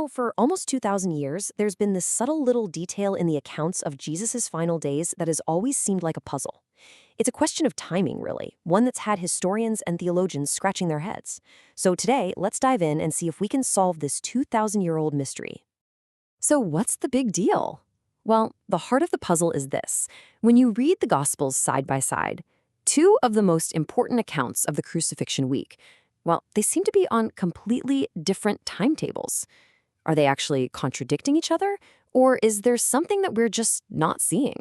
For almost 2,000 years, there's been this subtle little detail in the accounts of Jesus' final days that has always seemed like a puzzle. It's a question of timing, really, one that's had historians and theologians scratching their heads. So today, let's dive in and see if we can solve this 2,000-year-old mystery. So what's the big deal? Well, the heart of the puzzle is this. When you read the Gospels side by side, two of the most important accounts of the crucifixion week, well, they seem to be on completely different timetables. Are they actually contradicting each other? Or is there something that we're just not seeing?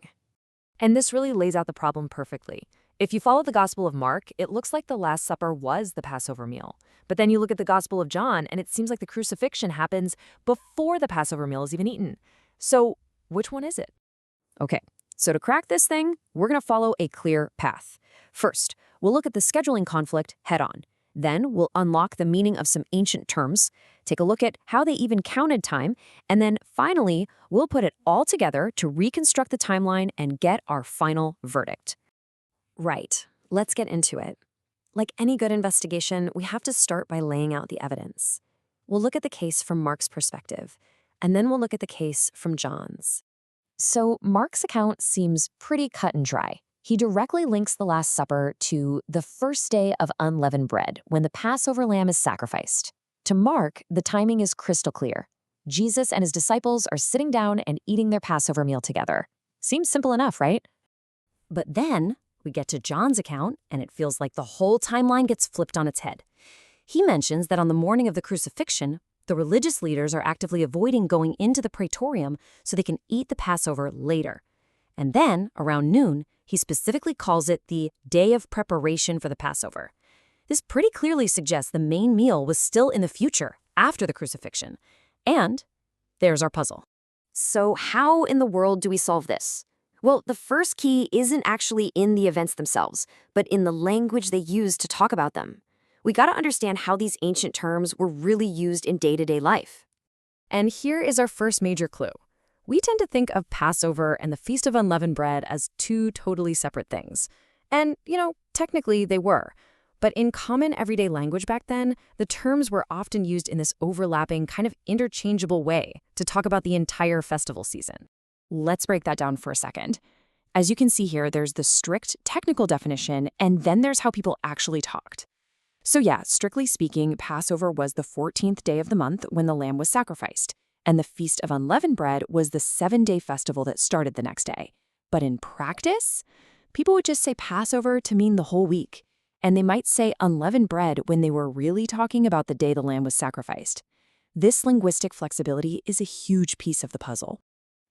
And this really lays out the problem perfectly. If you follow the Gospel of Mark, it looks like the Last Supper was the Passover meal. But then you look at the Gospel of John, and it seems like the crucifixion happens before the Passover meal is even eaten. So which one is it? Okay, so to crack this thing, we're going to follow a clear path. First, we'll look at the scheduling conflict head-on. Then we'll unlock the meaning of some ancient terms, take a look at how they even counted time, and then finally, we'll put it all together to reconstruct the timeline and get our final verdict. Right, let's get into it. Like any good investigation, we have to start by laying out the evidence. We'll look at the case from Mark's perspective, and then we'll look at the case from John's. So Mark's account seems pretty cut and dry. He directly links the Last Supper to the first day of unleavened bread, when the Passover lamb is sacrificed. To Mark, the timing is crystal clear. Jesus and his disciples are sitting down and eating their Passover meal together. Seems simple enough, right? But then we get to John's account, and it feels like the whole timeline gets flipped on its head. He mentions that on the morning of the crucifixion, the religious leaders are actively avoiding going into the praetorium so they can eat the Passover later. And then, around noon, he specifically calls it the day of preparation for the Passover. This pretty clearly suggests the main meal was still in the future, after the crucifixion. And there's our puzzle. So how in the world do we solve this? Well, the first key isn't actually in the events themselves, but in the language they use to talk about them. We gotta understand how these ancient terms were really used in day-to-day life. And here is our first major clue. We tend to think of Passover and the Feast of Unleavened Bread as two totally separate things. And, technically they were. But in common everyday language back then, the terms were often used in this overlapping, kind of interchangeable way to talk about the entire festival season. Let's break that down for a second. As you can see here, there's the strict technical definition, and then there's how people actually talked. So yeah, strictly speaking, Passover was the 14th day of the month when the lamb was sacrificed. And the Feast of Unleavened Bread was the 7-day festival that started the next day. But in practice, people would just say Passover to mean the whole week. And they might say unleavened bread when they were really talking about the day the lamb was sacrificed. This linguistic flexibility is a huge piece of the puzzle.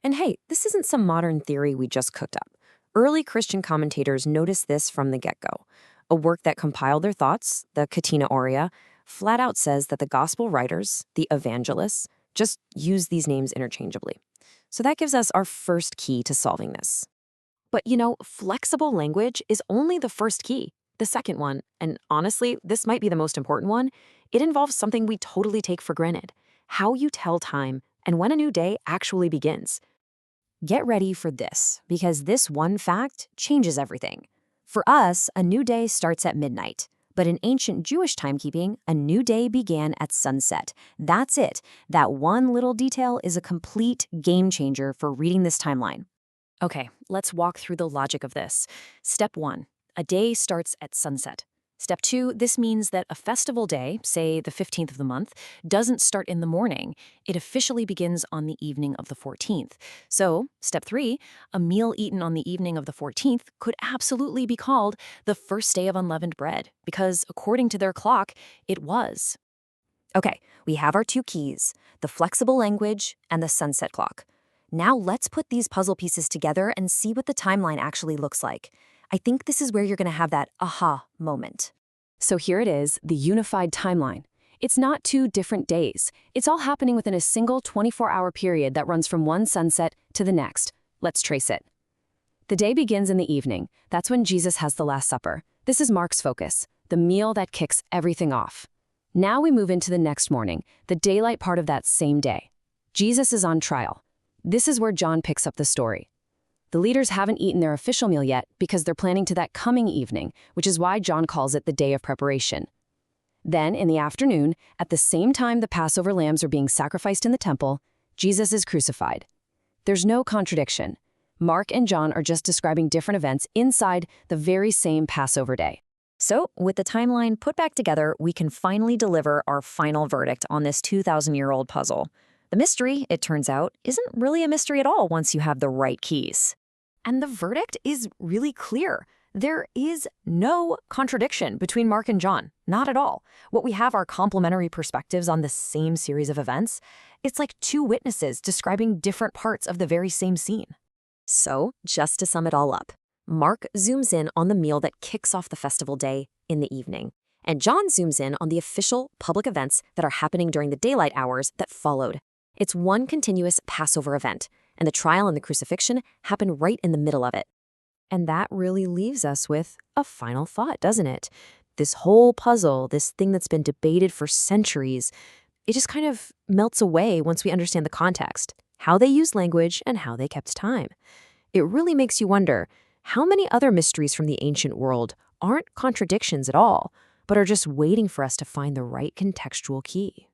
And hey, this isn't some modern theory we just cooked up. Early Christian commentators noticed this from the get-go. A work that compiled their thoughts, the Catena Aurea, flat out says that the gospel writers, the evangelists, just use these names interchangeably. So that gives us our first key to solving this. But flexible language is only the first key. The second one, and honestly, this might be the most important one, it involves something we totally take for granted: how you tell time and when a new day actually begins. Get ready for this, because this one fact changes everything. For us, a new day starts at midnight. But in ancient Jewish timekeeping, a new day began at sunset. That's it. That one little detail is a complete game changer for reading this timeline. Okay, let's walk through the logic of this. Step 1, a day starts at sunset. Step 2, this means that a festival day, say the 15th of the month, doesn't start in the morning. It officially begins on the evening of the 14th. So, step 3, a meal eaten on the evening of the 14th could absolutely be called the first day of unleavened bread, because according to their clock, it was. Okay, we have our two keys, the flexible language and the sunset clock. Now let's put these puzzle pieces together and see what the timeline actually looks like. I think this is where you're going to have that aha moment. So here it is, the unified timeline. It's not two different days. It's all happening within a single 24-hour period that runs from one sunset to the next. Let's trace it. The day begins in the evening. That's when Jesus has the Last Supper. This is Mark's focus, the meal that kicks everything off. Now we move into the next morning, the daylight part of that same day. Jesus is on trial. This is where John picks up the story. The leaders haven't eaten their official meal yet because they're planning to that coming evening, which is why John calls it the day of preparation. Then, in the afternoon, at the same time the Passover lambs are being sacrificed in the temple, Jesus is crucified. There's no contradiction. Mark and John are just describing different events inside the very same Passover day. So, with the timeline put back together, we can finally deliver our final verdict on this 2,000-year-old puzzle. The mystery, it turns out, isn't really a mystery at all once you have the right keys. And the verdict is really clear. There is no contradiction between Mark and John, not at all. What we have are complementary perspectives on the same series of events. It's like two witnesses describing different parts of the very same scene. So, just to sum it all up, Mark zooms in on the meal that kicks off the festival day in the evening, and John zooms in on the official public events that are happening during the daylight hours that followed. It's one continuous Passover event, and the trial and the crucifixion happen right in the middle of it. And that really leaves us with a final thought, doesn't it? This whole puzzle, this thing that's been debated for centuries, it just kind of melts away once we understand the context, how they used language and how they kept time. It really makes you wonder, how many other mysteries from the ancient world aren't contradictions at all, but are just waiting for us to find the right contextual key?